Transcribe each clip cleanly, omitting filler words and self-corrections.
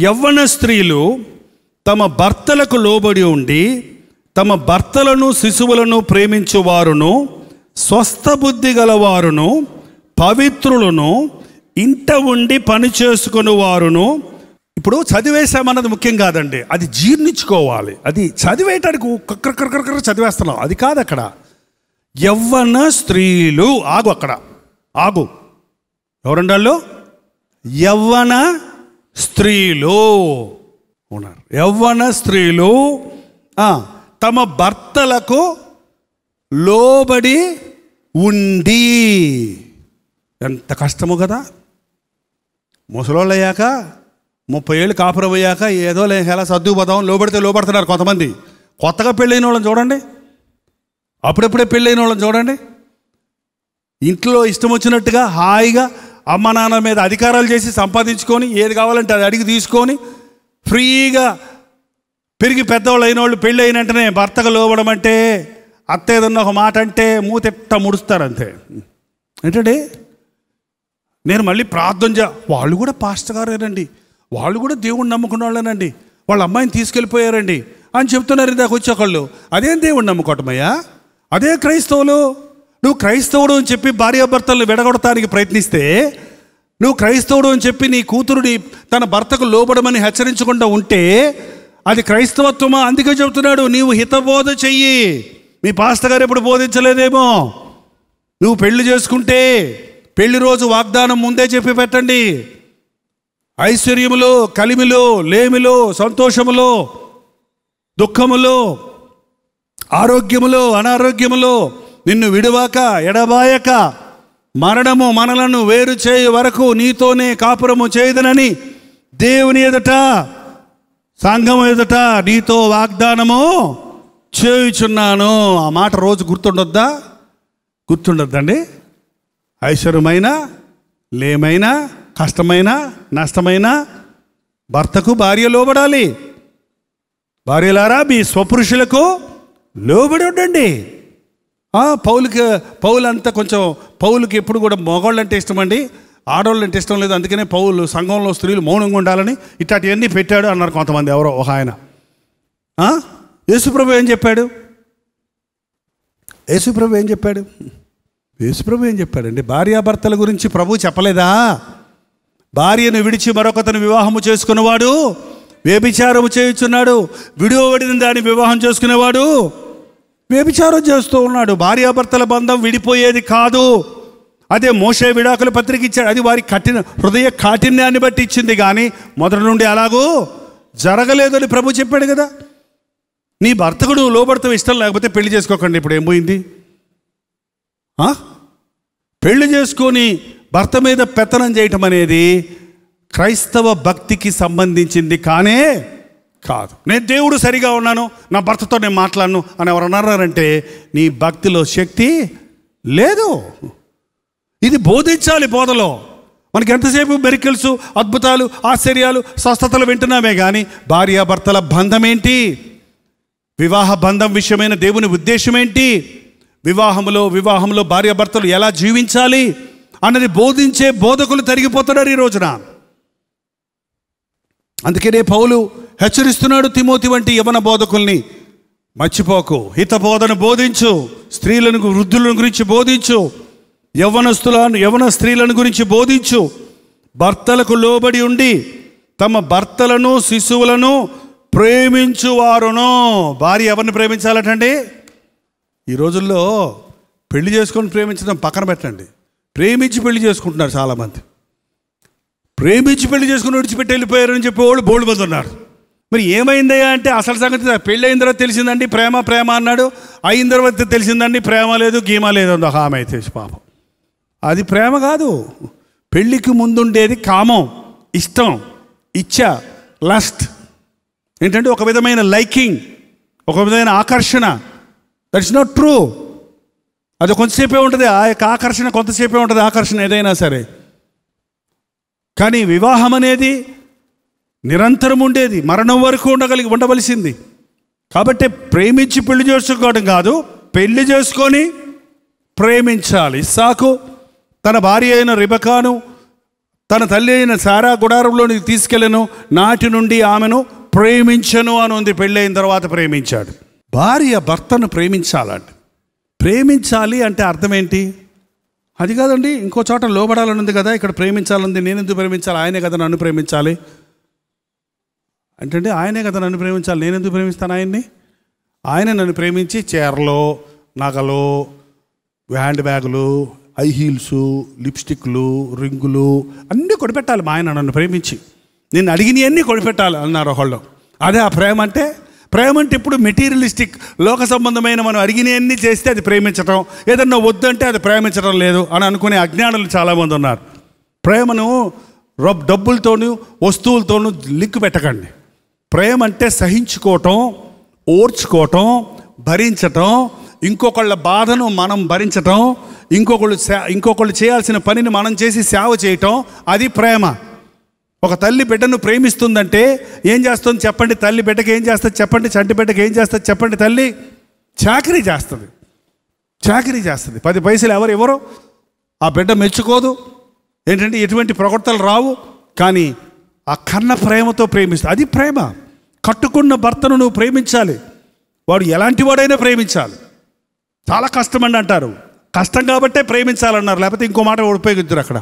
యవ్వన స్త్రీలు తమ భర్తలకు లోబడి ఉండి తమ భర్తలను శిశువులను ప్రేమించువారును స్వస్థ బుద్ధి గలవారును పవిత్రులను ఇంట ఉండి పని చేసుకుని వారును. ఇప్పుడు చదివేశామన్నది ముఖ్యం కాదండి, అది జీర్ణించుకోవాలి. అది చదివేయటానికి కక్కర చదివేస్తున్నాం, అది కాదు. అక్కడ యవ్వన స్త్రీలు, అక్కడ ఆగు, ఎవరుండాలో? యవ్వన స్త్రీలు ఉన్నారు. యవ్వన స్త్రీలు తమ భర్తలకు లోబడి ఉండి. ఎంత కష్టము కదా. ముసలోళ్ళు అయ్యాక 30 ఏళ్ళు కాపురం అయ్యాక ఏదో ఎలా సర్దుకుపోదాం, లోబడుతున్నారు కొంతమంది. కొత్తగా పెళ్ళైన వాళ్ళని చూడండి, అప్పుడప్పుడే పెళ్ళైన వాళ్ళని చూడండి. ఇంట్లో ఇష్టం వచ్చినట్టుగా హాయిగా అమ్మ నాన్న మీద అధికారాలు చేసి సంపాదించుకొని ఏది కావాలంటే అది అడిగి తీసుకొని ఫ్రీగా పెరిగి పెద్దవాళ్ళు అయిన వాళ్ళు పెళ్ళి అయిన వెంటనే భర్తకు లోబడం అంటే, అత్త ఏదన్నా ఒక మాట అంటే మూతెట్ట ముడుస్తారు అంతే. ఏంటండి, నేను మళ్ళీ ప్రార్థన వాళ్ళు కూడా పాస్టర్ గారేనండి, వాళ్ళు కూడా దేవుణ్ణి నమ్ముకున్న వాళ్ళేనండి, వాళ్ళ అమ్మాయిని తీసుకెళ్ళిపోయారండి అని చెప్తున్నారు ఇందాక వచ్చేవాళ్ళు. అదేం దేవుణ్ణి నమ్ముకోవటమయ్యా? అదే క్రైస్తవులు. నువ్వు క్రైస్తవుడు అని చెప్పి భార్యాభర్తలను విడగొడటానికి ప్రయత్నిస్తే, నువ్వు క్రైస్తవుడు అని చెప్పి నీ కూతురుని తన భర్తకు లోబడమని హెచ్చరించకుండా ఉంటే అది క్రైస్తవత్వమా? అందుకే చెబుతున్నాడు, నీవు హితబోధ చెయ్యి. మీ పాస్టర్ గారు ఎప్పుడు బోధించలేదేమో. నువ్వు పెళ్లి చేసుకుంటే పెళ్లి రోజు వాగ్దానం ముందే చెప్పి పెట్టండి. ఐశ్వర్యములో, కలిమిలో, లేమిలో, సంతోషములో, దుఃఖములో, ఆరోగ్యములో, అనారోగ్యములో నిన్ను విడువాక ఎడబాయక మరణము మనలను వేరు చేయ వరకు నీతోనే కాపురము చేయదనని దేవుని ఎదుట, సంఘం ఎదుట నీతో వాగ్దానము చేయుచున్నాను. ఆ మాట రోజు గుర్తుండొద్దా? గుర్తుండొద్దండి. ఐశ్వర్యమైన, లేమైన, కష్టమైన, నష్టమైన భర్తకు భార్య లోబడాలి. భార్యలారా మీ స్వపురుషులకు లోబడి ఉండండి. పౌలు అంతా కొంచెం పౌలుకి ఎప్పుడు కూడా మగవాళ్ళు అంటే ఇష్టం అండి, ఆడవాళ్ళు అంటే ఇష్టం లేదు. అందుకనే పౌలు సంఘంలో స్త్రీలు మౌనంగా ఉండాలని ఇట్లాంటివన్నీ పెట్టాడు అన్నారు కొంతమంది. ఎవరో ఒక ఆయన. యేసుప్రభు ఏం చెప్పాడు? యేసుప్రభు ఏం చెప్పాడండి? భార్యాభర్తల గురించి ప్రభు చెప్పలేదా? భార్యను విడిచి మరొకతను వివాహము చేసుకునేవాడు వ్యభిచారము చేయుచున్నాడు, విడువబడిన దాన్ని వివాహం చేసుకునేవాడు వ్యభిచారం చేస్తూ ఉన్నాడు. భార్యాభర్తల బంధం విడిపోయేది కాదు. అదే మోషే విడాకుల పత్రిక ఇచ్చాడు, అది వారి హృదయ కాఠిన్యాన్ని బట్టి ఇచ్చింది, కానీ మొదటి నుండి అలాగూ జరగలేదని ప్రభు చెప్పాడు కదా. నీ భర్తకు నువ్వు లోబడతావు, ఇష్టం లేకపోతే పెళ్లి చేసుకోకండి. ఇప్పుడు ఏం పోయింది? పెళ్లి చేసుకొని భర్త మీద పెత్తనం చేయటం అనేది క్రైస్తవ భక్తికి సంబంధించింది కానే కాదు. నేను దేవుడు సరిగా ఉన్నాను, నా భర్తతో నేను మాట్లాడను అని ఎవరు అన్నారంటే నీ భక్తిలో శక్తి లేదు. ఇది బోధించాలి. బోధలో మనకి ఎంతసేపు మెరికల్స్, అద్భుతాలు, ఆశ్చర్యాలు, స్వస్థతలు వింటున్నామే కానీ భార్యాభర్తల బంధం ఏంటి, వివాహ బంధం విషయమైన దేవుని ఉద్దేశం ఏంటి, వివాహంలో భార్యాభర్తలు ఎలా జీవించాలి అన్నది బోధించే బోధకులు తరిగిపోతున్నారు ఈ రోజున. అందుకనే పౌలు హెచ్చరిస్తున్నాడు తిమోతి వంటి యవన బోధకుల్ని, మర్చిపోకు, హితబోధను బోధించు, స్త్రీలను, వృద్ధులను గురించి బోధించు, యవన స్త్రీలను గురించి బోధించు, భర్తలకు లోబడి ఉండి తమ భర్తలను శిశువులను ప్రేమించువారును. భార్య ఎవరిని ప్రేమించాలటండి? ఈ రోజుల్లో పెళ్లి చేసుకొని ప్రేమించడం పక్కన పెట్టండి, ప్రేమించి పెళ్లి చేసుకుంటున్నారు చాలామంది. ప్రేమించి పెళ్లి చేసుకుని విడిచిపెట్టి వెళ్ళిపోయారని చెప్పేవాళ్ళు బోల్డ్ మంది ఉన్నారు. మరి ఏమైందయ్యా అంటే అసలు సంగతి పెళ్ళి అయిన తర్వాత తెలిసిందండి ప్రేమ అన్నాడు, అయిన తర్వాత తెలిసిందండి ప్రేమ లేదు గీమ లేదు అంది ఒక ఆమె అయితే. పాపం, అది ప్రేమ కాదు. పెళ్ళికి ముందుండేది కామం, ఇష్టం, ఇచ్చ, లస్ట్. ఏంటంటే ఒక విధమైన లైకింగ్, ఒక విధమైన ఆకర్షణ. That's not true. అది కొంతసేపే ఉంటుంది, ఆ యొక్క ఆకర్షణ కొంతసేపే ఉంటుంది, ఆకర్షణ ఏదైనా సరే. కానీ వివాహం అనేది నిరంతరం ఉండేది, మరణం వరకు ఉండవలసింది. కాబట్టి ప్రేమించి పెళ్లి చేసుకోవడం కాదు, పెళ్లి చేసుకొని ప్రేమించాలి. ఇస్సాకు తన భార్య అయిన రిబకాను తన తల్లి అయిన సారా గుడారంలోనికి తీసుకెళ్ళను, నాటి నుండి ఆమెను ప్రేమించను అని ఉంది. పెళ్ళైన తర్వాత ప్రేమించాడు. భార్య భర్తను ప్రేమించాలండి. ప్రేమించాలి అంటే అర్థం ఏంటి? అది కాదండి, ఇంకో చోట లోబడాలని ఉంది కదా, ఇక్కడ ప్రేమించాలంది. నేను ఎందుకు ప్రేమించాలి? ఆయనే కదా నన్ను ప్రేమించాలి అంటే, ఆయనే కదా నన్ను ప్రేమించాలి, నేను ఎందుకు ప్రేమిస్తాను ఆయన్ని? ఆయన నన్ను ప్రేమించి చీరలు, నగలు, హ్యాండ్ బ్యాగులు, హై హీల్సు, లిప్స్టిక్లు, రింగులు అన్నీ కొనిపెట్టాలి. మా ఆయన నన్ను ప్రేమించి నేను అడిగినవన్నీ కొనిపెట్టాలి అన్నారు ఒకళ్ళు. అదే ఆ ప్రేమ అంటే. ప్రేమ అంటే ఇప్పుడు మెటీరియలిస్టిక్, లోక సంబంధమైన మనం అడిగినవన్నీ చేస్తే అది ప్రేమించటం, ఏదన్నా వద్దంటే అది ప్రేమించడం లేదు అని అనుకునే అజ్ఞానులు చాలామంది ఉన్నారు. ప్రేమను డబ్బులతోనూ వస్తువులతోనూ లింక్ పెట్టకండి. ప్రేమ అంటే సహించుకోవటం, ఓర్చుకోవటం, భరించటం, ఇంకొకళ్ళ బాధను మనం భరించటం, ఇంకొకళ్ళు చేయాల్సిన పనిని మనం చేసి సేవ చేయటం, అది ప్రేమ. ఒక తల్లి బిడ్డను ప్రేమిస్తుందంటే ఏం చేస్తుంది చెప్పండి? తల్లి బిడ్డకి ఏం చేస్తుంది చెప్పండి? చంటి బిడ్డకి ఏం చేస్తుంది చెప్పండి? తల్లి చాకరీ చేస్తుంది. 10 పైసలు ఎవరు ఆ బిడ్డ మెచ్చుకోదు. ఏంటంటే ఎటువంటి ప్రవర్తనలు రావు, కానీ ఆ కన్న ప్రేమతో ప్రేమిస్తుంది. అది ప్రేమ. కట్టుకున్న భర్తను నువ్వు ప్రేమించాలి. వాడు ఎలాంటి వాడైనా ప్రేమించాలి. చాలా కష్టమండి అంటారు. కష్టం కాబట్టే ప్రేమించాలన్నారు, లేకపోతే ఇంకో మాట ఉపయోగించారు అక్కడ.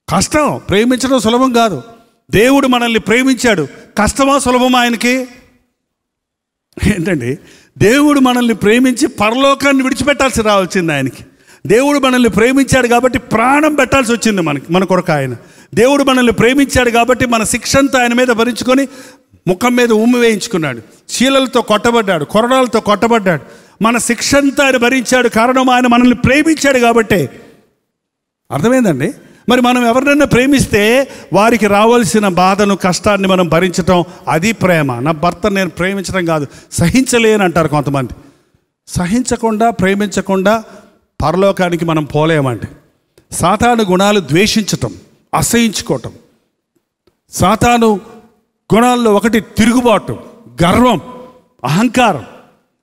కష్టం, ప్రేమించడం సులభం కాదు. దేవుడు మనల్ని ప్రేమించాడు, కష్టమా సులభమా ఆయనకి? ఏంటండి, దేవుడు మనల్ని ప్రేమించి పరలోకాన్ని విడిచిపెట్టాల్సి రావచ్చింది ఆయనకి. దేవుడు మనల్ని ప్రేమించాడు కాబట్టి ప్రాణం పెట్టాల్సి వచ్చింది మన కొరకు ఆయన. దేవుడు మనల్ని ప్రేమించాడు కాబట్టి మన శిక్షంతా ఆయన మీద భరించుకొని ముఖం మీద ఉమ్మి వేయించుకున్నాడు. శీలలతో కొట్టబడ్డాడు, కొరడాలతో కొట్టబడ్డాడు. మన శిక్షంతా ఆయన భరించాడు. కారణం ఆయన మనల్ని ప్రేమించాడు కాబట్టే. అర్థమైందండి? మరి మనం ఎవరినైనా ప్రేమిస్తే వారికి రావాల్సిన బాధను, కష్టాన్ని మనం భరించటం, అది ప్రేమ. నా భర్తను నేను ప్రేమించడం కాదు, సహించలేని అంటారు కొంతమంది. సహించకుండా, ప్రేమించకుండా పరలోకానికి మనం పోలేమండి. సాతాను గుణాలు ద్వేషించటం, అసహించుకోవటం. సాతాను గుణాల్లో ఒకటి తిరుగుబాటు, గర్వం, అహంకారం.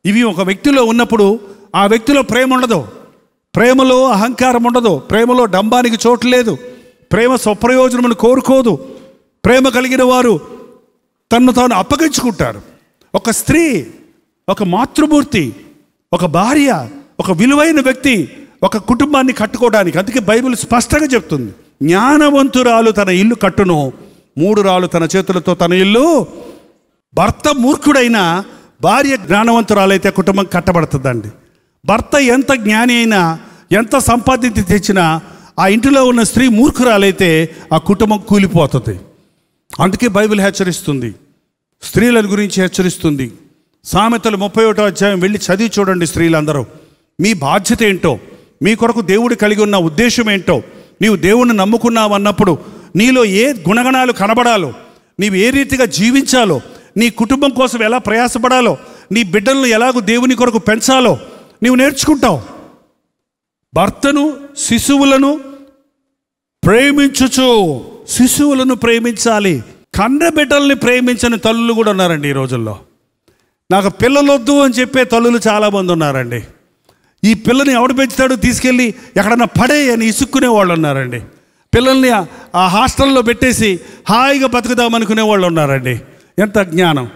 ఇవి ఒక వ్యక్తిలో ఉన్నప్పుడు ఆ వ్యక్తిలో ప్రేమ ఉండదు. ప్రేమలో అహంకారం ఉండదు. ప్రేమలో డంబానికి చోటు లేదు. ప్రేమ స్వప్రయోజనమును కోరుకోదు. ప్రేమ కలిగిన వారు తన్ను తాను అప్పగించుకుంటారు. ఒక స్త్రీ, ఒక మాతృమూర్తి, ఒక భార్య, ఒక విలువైన వ్యక్తి ఒక కుటుంబాన్ని కట్టుకోవడానికి. అందుకే బైబిల్ స్పష్టంగా చెప్తుంది, జ్ఞానవంతురాలు తన ఇల్లు కట్టును, 3 రాళ్ళు తన చేతులతో తన ఇల్లు. భర్త మూర్ఖుడైనా భార్య జ్ఞానవంతురాలైతే కుటుంబం కట్టబడుతుందండి. భర్త ఎంత జ్ఞాని అయినా, ఎంత సంపాదించి తెచ్చినా ఆ ఇంటిలో ఉన్న స్త్రీ మూర్ఖురాలైతే ఆ కుటుంబం కూలిపోతుంది. అందుకే బైబిల్ హెచ్చరిస్తుంది, స్త్రీల గురించి హెచ్చరిస్తుంది. సామెతలు 31వ అధ్యాయం వెళ్ళి చదివి చూడండి. స్త్రీలందరూ మీ బాధ్యత ఏంటో, మీ కొరకు దేవుడు కలిగి ఉన్న ఉద్దేశం ఏంటో, నీవు దేవుణ్ణి నమ్ముకున్నావు అన్నప్పుడు నీలో ఏ గుణగణాలు కనబడాలో, నీవు ఏ రీతిగా జీవించాలో, నీ కుటుంబం కోసం ఎలా ప్రయాసపడాలో, నీ బిడ్డలను ఎలాగో దేవుని కొరకు పెంచాలో నీవు నేర్చుకుంటావు. భర్తను, శిశువులను ప్రేమించుచు, శిశువులను ప్రేమించాలి. కన్న బిడ్డల్ని ప్రేమించని తల్లులు కూడా ఉన్నారండి ఈ రోజుల్లో. నాకు పిల్లలు వద్దు అని చెప్పే తల్లులు చాలామంది ఉన్నారండి. ఈ పిల్లని ఎవడు పెంచుతాడు, తీసుకెళ్ళి ఎక్కడన్నా పడే అని ఇసుక్కునే వాళ్ళు ఉన్నారండి. పిల్లల్ని ఆ హాస్టల్లో పెట్టేసి హాయిగా బతుకుదామనుకునే వాళ్ళు ఉన్నారండి. ఎంత జ్ఞానం!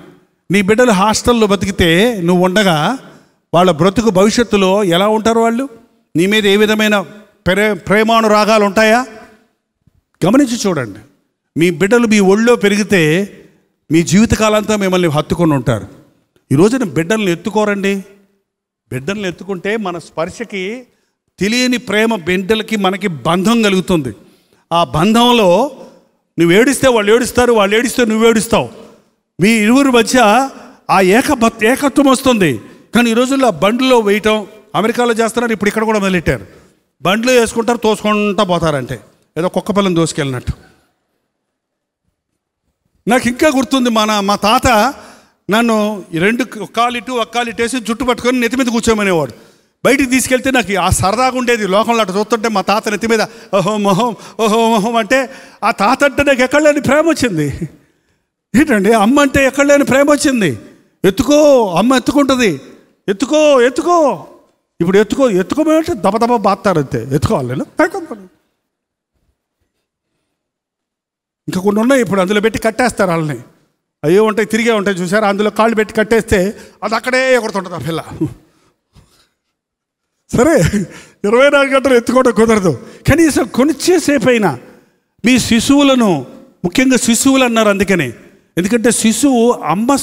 నీ బిడ్డలు హాస్టల్లో బతికితే నువ్వు ఉండగా వాళ్ళ బ్రతుకు భవిష్యత్తులో ఎలా ఉంటారు? వాళ్ళు నీ మీద ఏ విధమైన ప్రేమానురాగాలు ఉంటాయా? గమనించి చూడండి. మీ బిడ్డలు మీ ఒళ్ళో పెరిగితే మీ జీవితకాలంతా మిమ్మల్ని హత్తుకొని ఉంటారు. ఈ రోజున బిడ్డలను ఎత్తుకోరండి. బిడ్డలను ఎత్తుకుంటే మన స్పర్శకి తెలియని ప్రేమ బిడ్డలకి మనకి బంధం కలుగుతుంది. ఆ బంధంలో నువ్వు ఏడిస్తే వాళ్ళు ఏడుస్తారు, వాళ్ళు ఏడిస్తే నువ్వు ఏడుస్తావు. మీ ఇరువురి మధ్య ఆ ఏకత్వం వస్తుంది. కానీ ఈ రోజుల్లో బండ్లో వేయటం అమెరికాలో చేస్తున్నారు, ఇప్పుడు ఇక్కడ కూడా మొదలెట్టారు. బండ్లో వేసుకుంటారు, తోసుకుంటూ పోతారంటే ఏదో కుక్క పిల్లని దోసుకెళ్ళినట్టు. నాకు ఇంకా గుర్తుంది, మా తాత నన్ను 2 ఒక్కాలిటు వేసి జుట్టు పట్టుకొని నెత్తి మీద కూర్చోమనేవాడు. బయటికి తీసుకెళ్తే నాకు ఆ సరదాగా ఉండేది. లోకంలో అట్లా చూస్తుంటే మా తాత నెత్తి మీద ఓహో మొహం అంటే ఆ తాత అంటే నాకు ఎక్కడ లేని ప్రేమ వచ్చింది. ఏంటండి, అమ్మ అంటే ఎక్కడ లేని ప్రేమ వచ్చింది. ఎత్తుకో, అమ్మ ఎత్తుకుంటుంది. ఎత్తుకో ఇప్పుడు ఎత్తుకోమంటే దబదబ బాత్తారు అంతే. ఎత్తుకోవాలి నేను. ఇంకా కొన్ని ఉన్నాయి, ఇప్పుడు అందులో పెట్టి కట్టేస్తారు వాళ్ళని. అయ్యో ఉంటాయి, తిరిగే ఉంటాయి చూసారా, అందులో కాళ్ళు పెట్టి కట్టేస్తే అది అక్కడే ఎగురుతుంటుంది ఆ పిల్ల. సరే 24 గంటలు ఎత్తుకోవడం కుదరదు, కనీసం కొంచెంసేపు అయినా మీ శిశువులను, ముఖ్యంగా శిశువులు అన్నారు అందుకనే, ఎందుకంటే శిశువు అమ్మ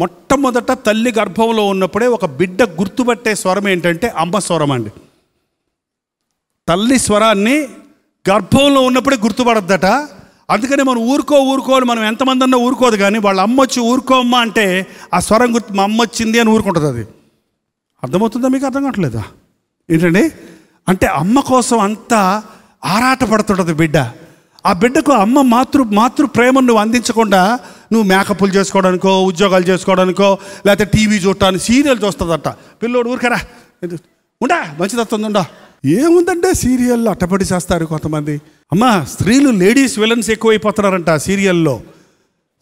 మొట్టమొదట తల్లి గర్భంలో ఉన్నప్పుడే ఒక బిడ్డ గుర్తుపట్టే స్వరం ఏంటంటే అమ్మ స్వరం అండి. తల్లి స్వరాన్ని గర్భంలో ఉన్నప్పుడే గుర్తుపడద్దట. అందుకని మనం ఊరుకోవాలి, మనం ఎంతమంది అన్నా ఊరుకోదు, కానీ వాళ్ళ అమ్మ వచ్చి ఊరుకోమ్మా అంటే ఆ స్వరం గుర్తు, మా అమ్మ వచ్చింది అని ఊరుకుంటుంది. అది అర్థమవుతుందా మీకు? అర్థం కావట్లేదా ఏంటండి? అంటే అమ్మ కోసం అంత ఆరాట పడుతుంటుంది బిడ్డ. ఆ బిడ్డకు అమ్మ మాతృ ప్రేమను నువ్వు అందించకుండా నువ్వు మేకప్లు చేసుకోవడానికో, ఉద్యోగాలు చేసుకోవడానికో, లేకపోతే టీవీ చూడటానికి, సీరియల్ చూస్తుందట పిల్లోడు. ఊరికరా ఉండా, మంచిదత్తుందా, ఏముందంటే సీరియల్లో అట్టపడి చేస్తారు కొంతమంది. అమ్మ, స్త్రీలు లేడీస్ విలన్స్ ఎక్కువైపోతున్నారంట సీరియల్లో.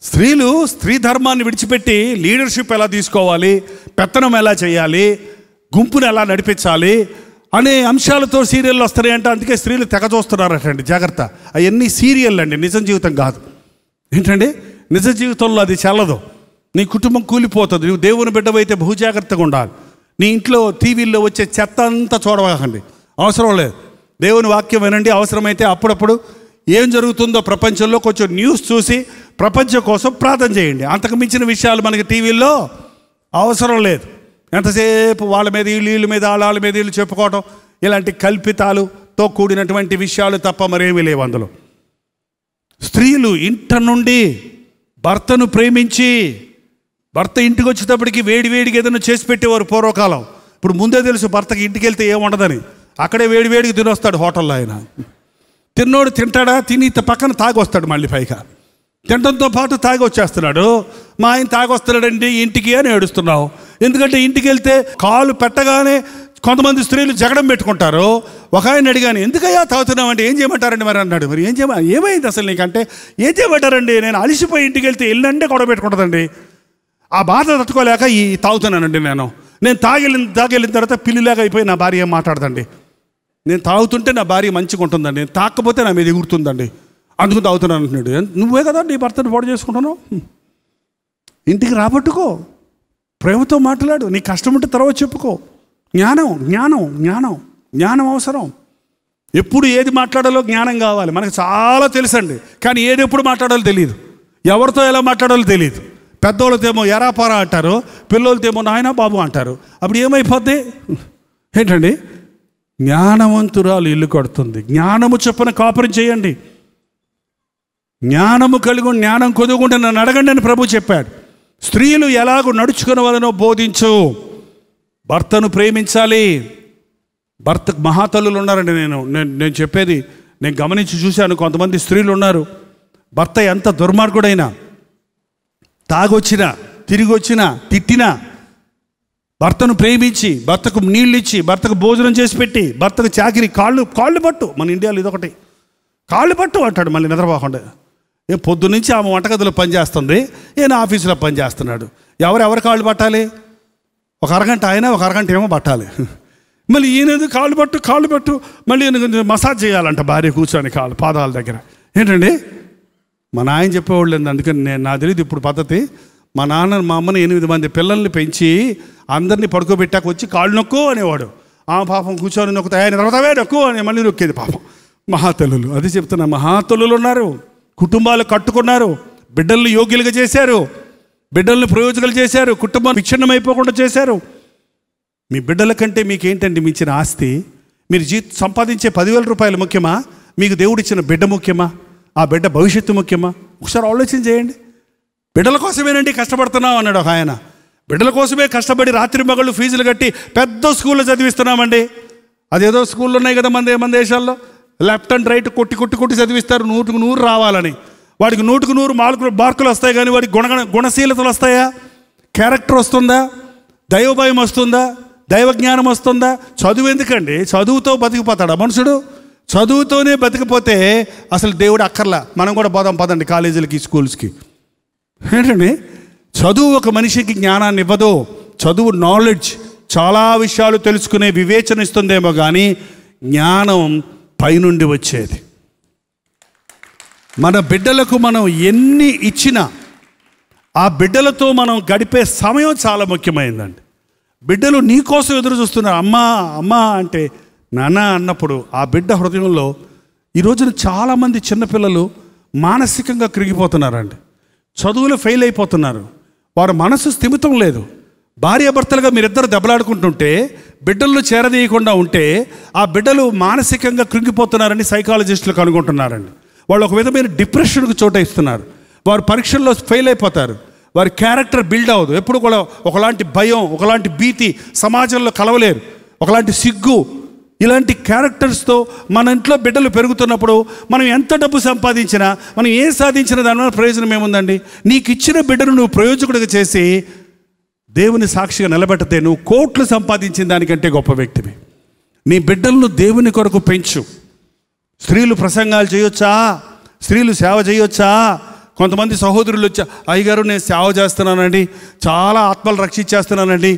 స్త్రీలు స్త్రీ ధర్మాన్ని విడిచిపెట్టి లీడర్షిప్ ఎలా తీసుకోవాలి, పెత్తనం ఎలా చేయాలి, గుంపును ఎలా నడిపించాలి అనే అంశాలతో సీరియల్లో వస్తున్నాయంట. అందుకే స్త్రీలు తెగ చూస్తున్నారటండి. జాగ్రత్త, అవన్నీ సీరియల్ అండి, నిజం జీవితం కాదు. ఏంటండి, నిజ జీవితంలో అది చెల్లదు. నీ కుటుంబం కూలిపోతుంది. నువ్వు దేవుని బిడ్డవైతే బహు జాగ్రత్తగా ఉండాలి. నీ ఇంట్లో టీవీల్లో వచ్చే చెత్త అంతా చూడవకండి, అవసరం లేదు. దేవుని వాక్యం వినండి. అవసరమైతే అప్పుడప్పుడు ఏం జరుగుతుందో ప్రపంచంలో కొంచెం న్యూస్ చూసి ప్రపంచం కోసం ప్రార్థన చేయండి. అంతకు మించిన విషయాలు మనకి టీవీల్లో అవసరం లేదు. ఎంతసేపు వాళ్ళ మీద వీళ్ళ మీద వాళ్ళ మీద వీళ్ళు చెప్పుకోవటం, ఇలాంటి కల్పితాలతో కూడినటువంటి విషయాలు తప్ప మరేమీ లేవు అందులో. స్త్రీలు ఇంట నుండి భర్తను ప్రేమించి, భర్త ఇంటికి వచ్చేటప్పటికి వేడివేడికి ఏదైనా చేసి పెట్టేవారు పూర్వకాలం. ఇప్పుడు ముందే తెలుసు భర్తకి ఇంటికి వెళ్తే ఏముండదని, అక్కడే వేడివేడికి తినొస్తాడు హోటల్లో. ఆయన తిన్నోడు తింటాడా, తిని పక్కన తాగి వస్తాడు, మళ్ళీ పైగా తినడంతో పాటు తాగి వచ్చేస్తున్నాడు. మా ఆయన తాగి వస్తున్నాడండి ఇంటికి అని ఏడుస్తున్నావు. ఎందుకంటే ఇంటికి వెళ్తే కాలు పెట్టగానే కొంతమంది స్త్రీలు జగడం పెట్టుకుంటారు. ఒక ఆయన అడిగాను, ఎందుకయ్యా తాగుతున్నావు అంటే, ఏం చేయమంటారండి మరి అన్నాడు. మరి ఏమైంది అసలు నీకంటే, ఏం చేయమంటారండి, నేను అలిసిపోయి ఇంటికి వెళ్తే ఎల్లంటే గొడవ పెట్టుకుంటుందండి. ఆ బాధ తట్టుకోలేక తాగుతున్నానండి. నేను తాగెళ్ళిన తర్వాత పిల్లిలాగా అయిపోయి నా భార్య ఏం మాట్లాడదండి. నేను తాగుతుంటే నా భార్య మంచిగా ఉంటుందండి, నేను తాకపోతే నా మీద ఎగురుతుందండి, అందుకు తాగుతున్నాను అంటున్నాడు. నువ్వే కదా నీ భర్తను పాడు చేసుకుంటున్నావు. ఇంటికి రాబట్టుకో, ప్రేమతో మాట్లాడు, నీ కష్టం ఉంటే తర్వాత చెప్పుకో. జ్ఞానం అవసరం. ఎప్పుడు ఏది మాట్లాడాలో జ్ఞానం కావాలి. మనకు చాలా తెలుసండి, కానీ ఏది ఎప్పుడు మాట్లాడాలో తెలియదు, ఎవరితో ఎలా మాట్లాడాలో తెలియదు. పెద్దోళ్ళతేమో ఎరాపారా అంటారు, పిల్లలతేమో నాయనా బాబు అంటారు. అప్పుడు ఏమైపోద్ది ఏంటండి? జ్ఞానవంతురాలు ఇల్లు కడుతుంది. జ్ఞానము చొప్పున కాపురం చేయండి. జ్ఞానము కలిగి జ్ఞానం కొదుకుంటే నన్ను అడగండి అని ప్రభు చెప్పాడు. స్త్రీలు ఎలాగో నడుచుకునే వాళ్ళనో బోధించు. భర్తను ప్రేమించాలి. భర్త మహాతల్లులు ఉన్నారండి. నేను చెప్పేది నేను గమనించి చూశాను. కొంతమంది స్త్రీలు ఉన్నారు, భర్త ఎంత దుర్మార్గుడైనా, తాగొచ్చినా, తిరిగి వచ్చినా, తిట్టినా, భర్తను ప్రేమించి, భర్తకు నీళ్ళు ఇచ్చి, భర్తకు భోజనం చేసి పెట్టి, భర్తకు చాకిరి, కాళ్ళు పట్టు. మన ఇండియాలో ఇదొకటి, కాళ్ళు పట్టు అంటాడు మళ్ళీ నిద్రపోకుండా. పొద్దున్నుంచి ఆమె వంటగదిలో పనిచేస్తుంది, ఈయన ఆఫీసులో పనిచేస్తున్నాడు. ఎవరు కాళ్ళు పట్టాలి? ఒక అరగంట ఆయన, ఒక అరగంట ఏమో పట్టాలి. మళ్ళీ ఈయనది కాళ్ళు పట్టు మళ్ళీ మసాజ్ చేయాలంట భార్య కూర్చొని పాదాల దగ్గర. ఏంటండి, మా నాయన చెప్పేవాళ్ళు లేదు. అందుకని నాకు తెలియదు ఇప్పుడు పద్ధతి. మా అమ్మని 8 మంది పిల్లల్ని పెంచి అందరినీ పడుకోబెట్టాక వచ్చి కాళ్ళు నొక్కు అనేవాడు. ఆ పాపం కూర్చొని నొక్కుతాయి, తర్వాతవే నొక్కు అని మళ్ళీ నొక్కేది పాపం. మహాతల్లులు, అది చెప్తున్నా, మహాతల్లులు ఉన్నారు. కుటుంబాలు కట్టుకున్నారు, బిడ్డల్ని యోగ్యులుగా చేశారు, బిడ్డల్ని ప్రయోజకులు చేశారు, కుటుంబం విచ్ఛిన్నమైపోకుండా చేశారు. మీ బిడ్డల కంటే మీకేంటండి మించిన ఆస్తి? మీరు సంపాదించే 10,000 రూపాయలు ముఖ్యమా? మీకు దేవుడిచ్చిన బిడ్డ ముఖ్యమా? ఆ బిడ్డ భవిష్యత్తు ముఖ్యమా? ఒకసారి ఆలోచన చేయండి. బిడ్డల కోసమేనండి కష్టపడుతున్నాం అన్నాడు ఒక ఆయన. బిడ్డల కోసమే కష్టపడి రాత్రి మగళ్ళు ఫీజులు కట్టి పెద్ద స్కూల్లో చదివిస్తున్నామండి. అదేదో స్కూళ్ళు ఉన్నాయి కదా మన దేశాల్లో, లెఫ్ట్ అండ్ రైట్ కొట్టి చదివిస్తారు 100కు 100 రావాలని. వాడికి 100కు 100 మార్కులు వస్తాయి, కానీ వాడికి గుణశీలతలు వస్తాయా? క్యారెక్టర్ వస్తుందా? దైవభయం వస్తుందా? దైవజ్ఞానం వస్తుందా? చదువు ఎందుకండి? చదువుతో బతికిపోతాడా మనుషుడు? చదువుతోనే బతికిపోతే అసలు దేవుడు అక్కర్లా. మనం కూడా పోదాం పదండి కాలేజీలకి, స్కూల్స్కి. ఏంటండి, చదువు ఒక మనిషికి జ్ఞానాన్ని ఇవ్వదు. చదువు నాలెడ్జ్, చాలా విషయాలు తెలుసుకునే వివేచన ఇస్తుందేమో, కానీ జ్ఞానం పైనుండి వచ్చేది. మన బిడ్డలకు మనం ఎన్ని ఇచ్చినా ఆ బిడ్డలతో మనం గడిపే సమయం చాలా ముఖ్యమైనదండి. బిడ్డలు నీ కోసం ఎదురు చూస్తున్నారు. అమ్మా అమ్మా అంటే నాన్న అన్నప్పుడు ఆ బిడ్డ హృదయంలో ఈ రోజున చాలామంది చిన్నపిల్లలు మానసికంగా కృంగిపోతున్నారండి. చదువులో ఫెయిల్ అయిపోతున్నారు. వారి మనసు స్థిమితం లేదు. భార్యాభర్తలుగా మీరిద్దరు దెబ్బలాడుకుంటుంటే బిడ్డలను చేరదీయకుండా ఉంటే ఆ బిడ్డలు మానసికంగా కృంగిపోతున్నారని సైకాలజిస్టులు కనుగొంటున్నారండి. వాళ్ళు ఒక విధమైన డిప్రెషన్కు చోట ఇస్తున్నారు. వారు పరీక్షల్లో ఫెయిల్ అయిపోతారు. వారి క్యారెక్టర్ బిల్డ్ అవ్వదు. ఎప్పుడు కూడా ఒకలాంటి భయం, ఒకలాంటి భీతి, సమాజంలో కలవలేరు, ఒకలాంటి సిగ్గు, ఇలాంటి క్యారెక్టర్స్తో మన ఇంట్లో బిడ్డలు పెరుగుతున్నప్పుడు మనం ఎంత డబ్బు సంపాదించినా, మనం ఏం సాధించినా దానివల్ల ప్రయోజనం ఏముందండి? నీకు ఇచ్చిన బిడ్డను నువ్వు ప్రయోజకుడిగా చేసి దేవుని సాక్షిగా నిలబెడితే నువ్వు కోట్లు సంపాదించిన దానికంటే గొప్ప వ్యక్తివి. నీ బిడ్డలను దేవుని కొరకు పెంచు. స్త్రీలు ప్రసంగాలు చేయొచ్చా? స్త్రీలు సేవ చేయొచ్చా? కొంతమంది సహోదరులు వచ్చా, అయ్యగారు నేను సేవ చేస్తున్నానండి, చాలా ఆత్మలు రక్షించేస్తున్నానండి,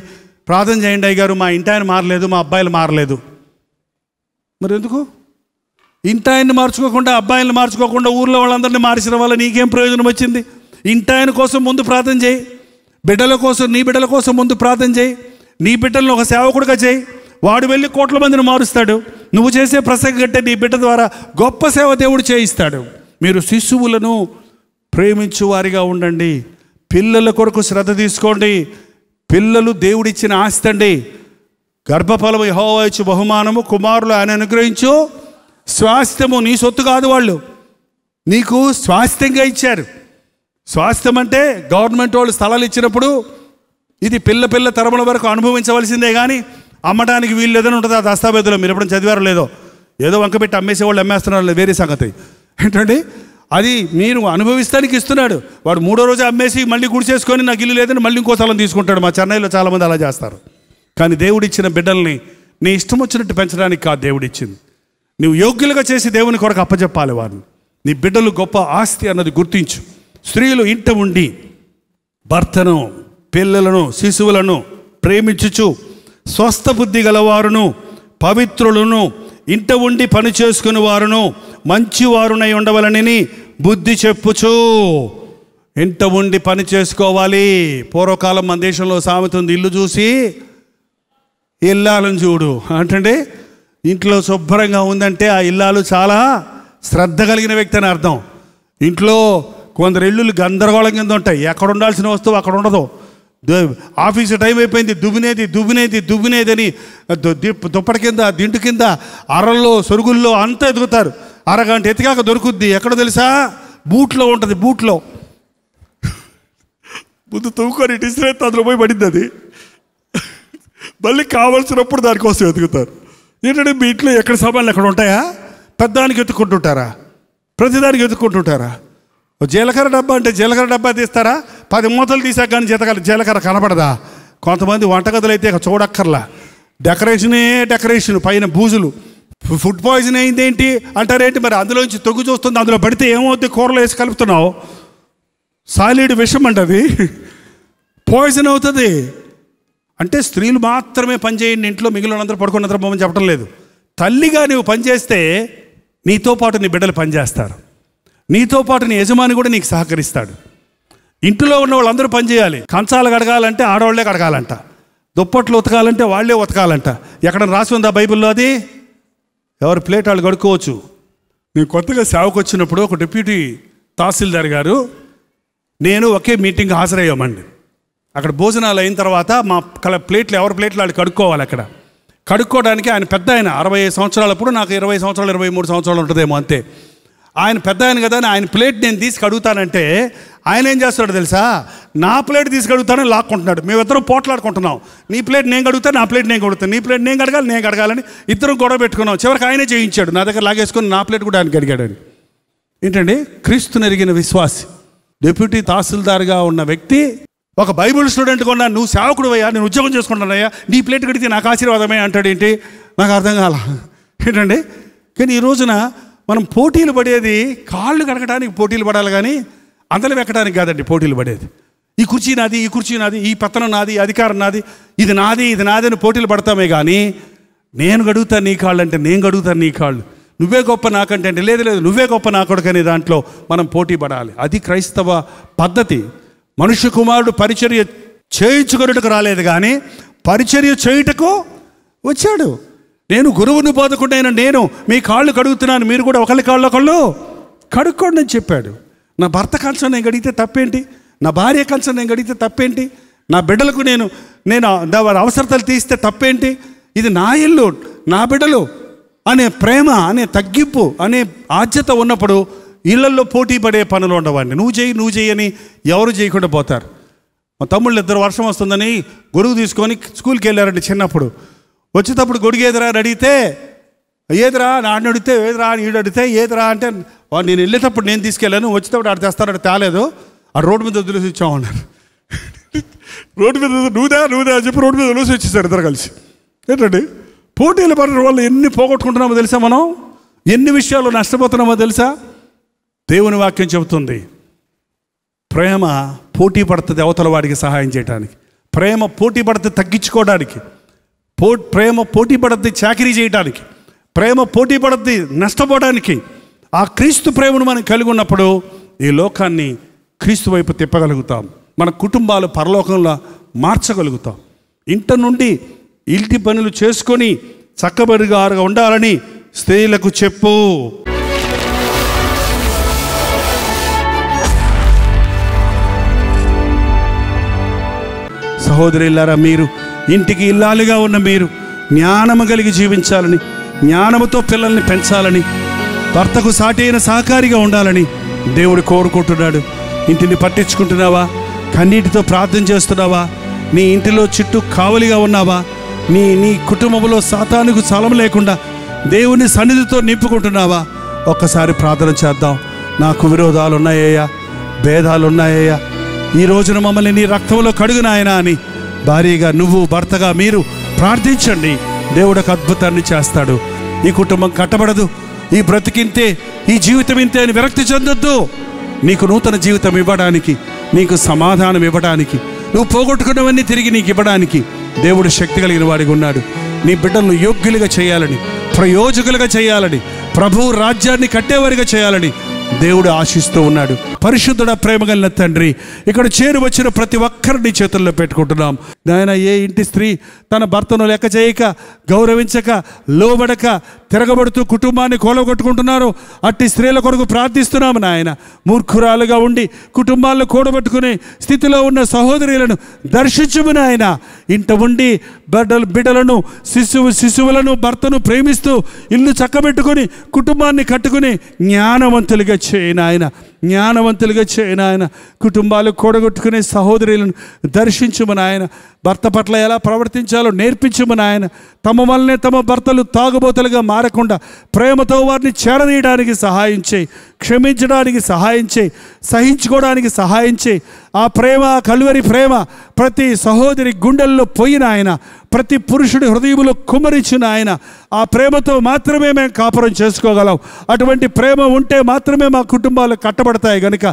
ప్రార్థన చేయండి అయ్యగారు, మా ఇంటి ఆయన మారలేదు, మా అబ్బాయిలు మారలేదు. మరి ఎందుకు? ఇంటి ఆయన్ని మార్చుకోకుండా, అబ్బాయిలను మార్చుకోకుండా ఊర్లో వాళ్ళందరినీ మార్చిన వల్ల నీకేం ప్రయోజనం వచ్చింది? ఇంటి ఆయన కోసం ముందు ప్రార్థన చేయి. బిడ్డల కోసం, నీ బిడ్డల కోసం ముందు ప్రార్థన చేయి. నీ బిడ్డలను ఒక సేవకుడిగా చేయి. వాడు వెళ్ళి కోట్ల మందిని మారుస్తాడు. నువ్వు చేసే ప్రసంగం కంటే నీ బిడ్డ ద్వారా గొప్ప సేవ దేవుడు చేయిస్తాడు. మీరు శిశువులను ప్రేమించు వారిగా ఉండండి. పిల్లల కొరకు శ్రద్ధ తీసుకోండి. పిల్లలు దేవుడిచ్చిన ఆస్తి అండి. గర్భఫలము యెహోవా ఇచ్చు బహుమానము, కుమారులు ఆయన అనుగ్రహించు స్వాస్థ్యము. నీ సొత్తు కాదు, వాళ్ళు నీకు స్వాస్థ్యంగా ఇచ్చారు. స్వాస్థ్యం అంటే గవర్నమెంట్ వాళ్ళు స్థలాలు ఇచ్చినప్పుడు ఇది పిల్ల తరముల వరకు అనుభవించవలసిందే, కానీ అమ్మడానికి వీళ్ళు ఏదైనా ఉంటుంది ఆ దస్తావేజులో. మీరు ఎప్పుడు చదివారో లేదో, ఏదో వంకపెట్టి అమ్మేసేవాళ్ళు అమ్మేస్తున్నారు, వేరే సంగతి. ఏంటండి, అది మీరు అనుభవిస్తానికి ఇస్తున్నాడు. వాడు 3వ రోజు అమ్మేసి మళ్ళీ గుడి చేసుకొని నాకు ఇల్లు లేదని మళ్ళీ ఇంకో స్థలం తీసుకుంటాడు. మా చెన్నైలో చాలామంది అలా చేస్తారు. కానీ దేవుడిచ్చిన బిడ్డల్ని నీ ఇష్టం వచ్చినట్టు పెంచడానికి కాదు దేవుడిచ్చింది. నువ్వు యోగ్యులుగా చేసి దేవుని కొరకు అప్పచెప్పాలి వారిని. నీ బిడ్డలు గొప్ప ఆస్తి అన్నది గుర్తించు. స్త్రీలు ఇంట ఉండి భర్తను, పిల్లలను, శిశువులను ప్రేమించుచు స్వస్థ బుద్ధి గలవారును, పవిత్రులను, ఇంట ఉండి పని చేసుకుని వారును, మంచివారునై ఉండవలనని బుద్ధి చెప్పుచు. ఇంట ఉండి పని చేసుకోవాలి. పూర్వకాలం మన దేశంలో సామెత ఉంది, ఇల్లు చూసి ఇల్లాలను చూడు అంటే. ఇంట్లో శుభ్రంగా ఉందంటే ఆ ఇల్లాలు చాలా శ్రద్ధ కలిగిన వ్యక్తి అని అర్థం. ఇంట్లో కొందరు ఇల్లులు గందరగోళం కింద ఉంటాయి. ఎక్కడ ఉండాల్సిన వస్తువు అక్కడ ఉండదు. ఆఫీసు టైం అయిపోయింది, దువ్వినేది అని దుప్పటి కింద, దిండు కింద, అరల్లో, సొరుగుల్లో అంతా ఎదుగుతారు. అరగంట ఎతికాక దొరుకుద్ది. ఎక్కడో తెలుసా? బూట్లో ఉంటుంది. బూట్లో ముందు తవ్వుకొని ఇసిరేస్తే అందులో పోయి పడింది. అది మళ్ళీ కావాల్సినప్పుడు దానికోసం ఎతుకుతారు. ఏంటంటే మీ ఇంట్లో ఎక్కడ సామాన్లు ఎక్కడ ఉంటాయా? పెద్దానికి ఎత్తుకుంటుంటారా? ప్రతిదానికి ఎత్తుకుంటుంటారా? జీలకర్ర డబ్బా అంటే జీలకర్ర డబ్బా తీస్తారా? 10 మూతలు తీసాక కానీ జీలకర్ర కనపడదా? కొంతమంది వంటగదులు అయితే చూడక్కర్లా, డెకరేషన్, పైన బూజులు. ఫుడ్ పాయిజన్ అయింది ఏంటి అంటారేంటి? మరి అందులోంచి తొగ్గు చూస్తుంది, అందులో పడితే ఏమవుతుంది? కూరలో వేసి కలుపుతున్నావు, సాలిడ్ విషం అంటది, పాయిజన్ అవుతుంది. అంటే స్త్రీలు మాత్రమే పనిచేయండి ఇంట్లో, మిగిలిన అందరూ పడుకుని నిద్రపోమని చెప్పడం లేదు. తల్లిగా నువ్వు పనిచేస్తే నీతో పాటు నీ బిడ్డలు పనిచేస్తారు. నీతో పాటు నీ యజమాని కూడా నీకు సహకరిస్తాడు. ఇంట్లో ఉన్న వాళ్ళందరూ పనిచేయాలి. కంచాలు కడగాలంటే ఆడవాళ్లే కడగాలంట, దుప్పట్లు ఉతకాలంటే వాళ్ళే ఉతకాలంట. ఎక్కడ రాసి ఉందా బైబిల్లో? అది ఎవరి ప్లేట్ వాళ్ళు కడుక్కోవచ్చు. నేను కొత్తగా సేవకు వచ్చినప్పుడు ఒక డిప్యూటీ తహసీల్దార్ గారు, నేను ఒకే మీటింగ్ హాజరయ్యామండి. అక్కడ భోజనాలు అయిన తర్వాత మా ప్లేట్లు ఎవరి ప్లేట్లు వాళ్ళు కడుక్కోవాలి. అక్కడ కడుక్కోవడానికి ఆయన పెద్ద ఆయన, 60 సంవత్సరాలప్పుడు, నాకు 20 సంవత్సరాలు 23 సంవత్సరాలు ఉంటుందేమో అంతే. ఆయన పెద్ద ఆయన కదా అని ఆయన ప్లేట్ నేను తీసి కడుగుతానంటే ఆయన ఏం చేస్తాడో తెలుసా? నా ప్లేట్ తీసి కడుగుతానని లాక్కుంటున్నాడు. మేమిద్దరం పోట్లాడుకుంటున్నాం. నీ ప్లేట్ నేను కడుగుతాను, నా ప్లేట్ నేను కడుగుతాను, నీ ప్లేట్ నేను కడగాలని ఇద్దరం గొడవ పెట్టుకున్నాం. చివరికి ఆయనే చేయించాడు. నా దగ్గర లాగేసుకొని నా ప్లేట్ కూడా ఆయన కడిగాడని. ఏంటండి, క్రీస్తుని ఎరిగిన విశ్వాసి, డిప్యూటీ తహసీల్దార్గా ఉన్న వ్యక్తి, ఒక బైబిల్ స్టూడెంట్ కొన్నా, నువ్వు సేవకుడు అయ్యా, నేను ఉద్యోగం చేసుకుంటానయ్యా, నీ ప్లేట్ కడిగితే నాకు ఆశీర్వాదమే అంటాడు. ఏంటి, నాకు అర్థం కాల. ఏంటండి, కానీ ఈ రోజున మనం పోటీలు పడేది కాళ్ళు కడగడానికి పోటీలు పడాలి, కానీ అందలం ఎక్కడానికి కాదండి పోటీలు పడేది. ఈ కుర్చీ నాది, ఈ కుర్చీ నాది, ఈ పత్రం నాది, అధికారం నాది, ఇది నాది అని పోటీలు పడతామే. కానీ నేను గడుగుతాను నీ కాళ్ళు అంటే నేను గడుగుతాను నీ కాళ్ళు, నువ్వే గొప్ప నాకంటే అంటే లేదు నువ్వే గొప్ప నా కొడుకనే దాంట్లో మనం పోటీ పడాలి. అది క్రైస్తవ పద్ధతి. మనుష్య కుమారుడు పరిచర్య చేయించుకొనుటకు రాలేదు కానీ పరిచర్య చేయుటకు వచ్చాడు. నేను గురువుని బోధకుండైన నేను మీ కాళ్ళు కడుగుతున్నాను, మీరు కూడా ఒకళ్ళ కాళ్ళు ఒకళ్ళు కడుక్కోండి అని చెప్పాడు. నా భర్త కంచం నేను గడిగితే తప్పేంటి? నా భార్య కంచం నేను గడిగితే తప్పేంటి? నా బిడ్డలకు నేను వారి అవసరతలు తీస్తే తప్పేంటి? ఇది నా ఇల్లు, నా బిడ్డలు అనే ప్రేమ, అనే తగ్గింపు, అనే ఆజ్ఞత ఉన్నప్పుడు ఇళ్లల్లో పోటీ పడే పనులు ఉండవండి. నువ్వు చేయి అని ఎవరు చేయకుండా పోతారు. మా తమ్ముళ్ళు 2 వర్షం వస్తుందని గొడుగు తీసుకొని స్కూల్కి వెళ్ళారండి. చిన్నప్పుడు వచ్చేటప్పుడు గొడుగు ఏదిరా అని అడిగితే ఏదిరా ఆడిని అడిగితే ఏదిరా అని ఈడు అడిగితే ఏదిరా అంటే నేను వెళ్ళేటప్పుడు నేను తీసుకెళ్ళాను, వచ్చేటప్పుడు ఆడు తెస్తాడు, తేలేదు, ఆ రోడ్డు మీద వదిలేసి ఇచ్చామన్నారు. రోడ్డు మీద నువ్వుదా అని చెప్పి రోడ్డు మీద వదిలేసి వచ్చేసారు ఇద్దరు కలిసి. ఏంటండి పోటీలు పడడం వల్ల ఎన్ని పోగొట్టుకుంటున్నామో తెలుసా? మనం ఎన్ని విషయాలు నష్టపోతున్నామో తెలుసా? దేవుని వాక్యం చెబుతుంది, ప్రేమ పోటీ పడుతుంది అవతల వాడికి సహాయం చేయడానికి, ప్రేమ పోటీ పడుతుంది తగ్గించుకోవడానికి, ప్రేమ పోటీ పడుతుంది చాకరీ చేయడానికి, ప్రేమ పోటీ పడుతుంది నష్టపోవడానికి. ఆ క్రీస్తు ప్రేమను మనం కలిగి ఉన్నప్పుడు ఈ లోకాన్ని క్రీస్తు వైపు తిప్పగలుగుతాం. మన కుటుంబాలు పరలోకంలో మార్చగలుగుతాం. ఇంట నుండి ఇంటి పనులు చేసుకొని చక్కబడిగా ఉండాలని స్త్రీలకు చెప్పు. సహోదరులారా, మీరు ఇంటికి ఇల్లాలుగా ఉన్న మీరు జ్ఞానము కలిగి జీవించాలని, జ్ఞానముతో పిల్లల్ని పెంచాలని, భర్తకు సాటైన సహకారిగా ఉండాలని దేవుడు కోరుకుంటున్నాడు. ఇంటిని పట్టించుకుంటున్నావా? కన్నీటితో ప్రార్థన చేస్తున్నావా? నీ ఇంటిలో చుట్టూ కావలిగా ఉన్నావా? నీ కుటుంబంలో సాతానుకు స్థలం లేకుండా దేవుని సన్నిధితో నింపుకుంటున్నావా? ఒక్కసారి ప్రార్థన చేద్దాం. నాకు విరోధాలు ఉన్నాయ్యా, భేదాలు ఉన్నాయ్యా, ఈ రోజున మమ్మల్ని నీ రక్తంలో కడుగునాయనా అని భార్యగా నువ్వు, భర్తగా మీరు ప్రార్థించండి. దేవుడు ఒక అద్భుతాన్ని చేస్తాడు. ఈ కుటుంబం కట్టబడదు, ఈ బ్రతికింతే, ఈ జీవితం ఇంతే అని విరక్తి చెందొద్దు. నీకు నూతన జీవితం ఇవ్వడానికి, నీకు సమాధానం ఇవ్వడానికి, నువ్వు పోగొట్టుకున్నవన్నీ తిరిగి నీకు ఇవ్వడానికి దేవుడు శక్తి కలిగిన వాడిగా ఉన్నాడు. నీ బిడ్డలను యోగ్యులుగా చేయాలని, ప్రయోజకులుగా చేయాలని, ప్రభు రాజ్యాన్ని కట్టేవారిగా చేయాలని దేవుడు ఆశిస్తూ ఉన్నాడు. పరిశుద్ధుడ, ప్రేమ కలిగిన తండ్రి, ఇక్కడ చేరు వచ్చిన ప్రతి ఒక్కరిని చేతుల్లో పెట్టుకుంటున్నాం నాయన. ఏ ఇంటి స్త్రీ తన భర్తను లెక్క చేయక, గౌరవించక, లోబడక, తిరగబడుతూ కుటుంబాన్ని కూలగొట్టుకుంటున్నారు, అట్టి స్త్రీల కొరకు ప్రార్థిస్తున్నాము నాయన. మూర్ఖురాలుగా ఉండి కుటుంబాలను కూడబెట్టుకునే స్థితిలో ఉన్న సహోదరులను దర్శించుము నాయన. ఇంట ఉండి బిడ్డలను, శిశువులను, భర్తను ప్రేమిస్తూ ఇల్లు చక్కబెట్టుకొని కుటుంబాన్ని కట్టుకుని జ్ఞానవంతులుగా చేయి నాయన, జ్ఞానవంతులుగా చేయి నాయన. కుటుంబాలు కూడగొట్టుకునే సహోదరులను దర్శించుము నాయన. భర్త పట్ల ఎలా ప్రవర్తించాలో నేర్పించుము నాయన. తమ వల్లనే తమ భర్తలు తాగుబోతులుగా మారకుండా ప్రేమతో వారిని చేరదీయడానికి సహాయం చేయి, క్షమించడానికి సహాయం చేయి, సహించుకోవడానికి సహాయం చేయి. ఆ ప్రేమ, కలువరి ప్రేమ ప్రతి సహోదరి గుండెల్లో పోయిన ఆయన, ప్రతి పురుషుడి హృదయంలో కుమ్మరించిన ఆయన. ఆ ప్రేమతో మాత్రమే మేము కాపురం చేసుకోగలం. అటువంటి ప్రేమ ఉంటే మాత్రమే మా కుటుంబాలు కట్టబడతాయి. కనుక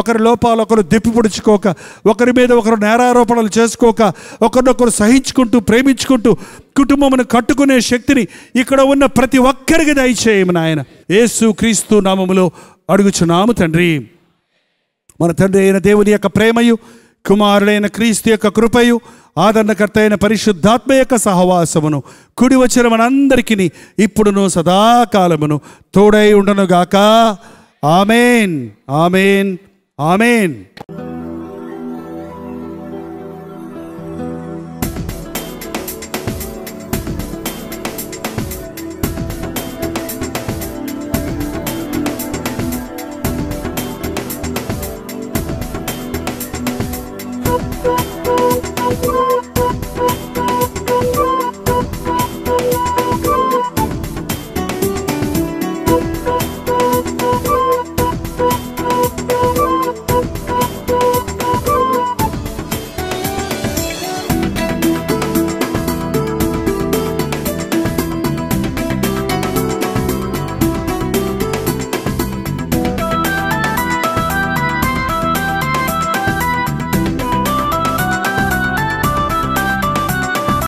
ఒకరి లోపాలు ఒకరు దిప్పిపుడుచుకోక, ఒకరి మీద ఒకరు నేరారోపణలు చేసుకోక, ఒకరినొకరు సహించుకుంటూ, ప్రేమించుకుంటూ కుటుంబమును కట్టుకునే శక్తిని ఇక్కడ ఉన్న ప్రతి ఒక్కరికి దయచేయము నాయన. యేసు క్రీస్తు నామములో అడుగుచున్నాము తండ్రి. మన తండ్రి అయిన దేవుని యొక్క ప్రేమయు, కుమారుడైన క్రీస్తు యొక్క కృపయు, ఆదరణకర్త అయిన పరిశుద్ధాత్మ యొక్క సహవాసమును కుడి వచ్చిన మనందరికీ ఇప్పుడును సదాకాలమును తోడై ఉండనుగాక. Amen, amen, amen.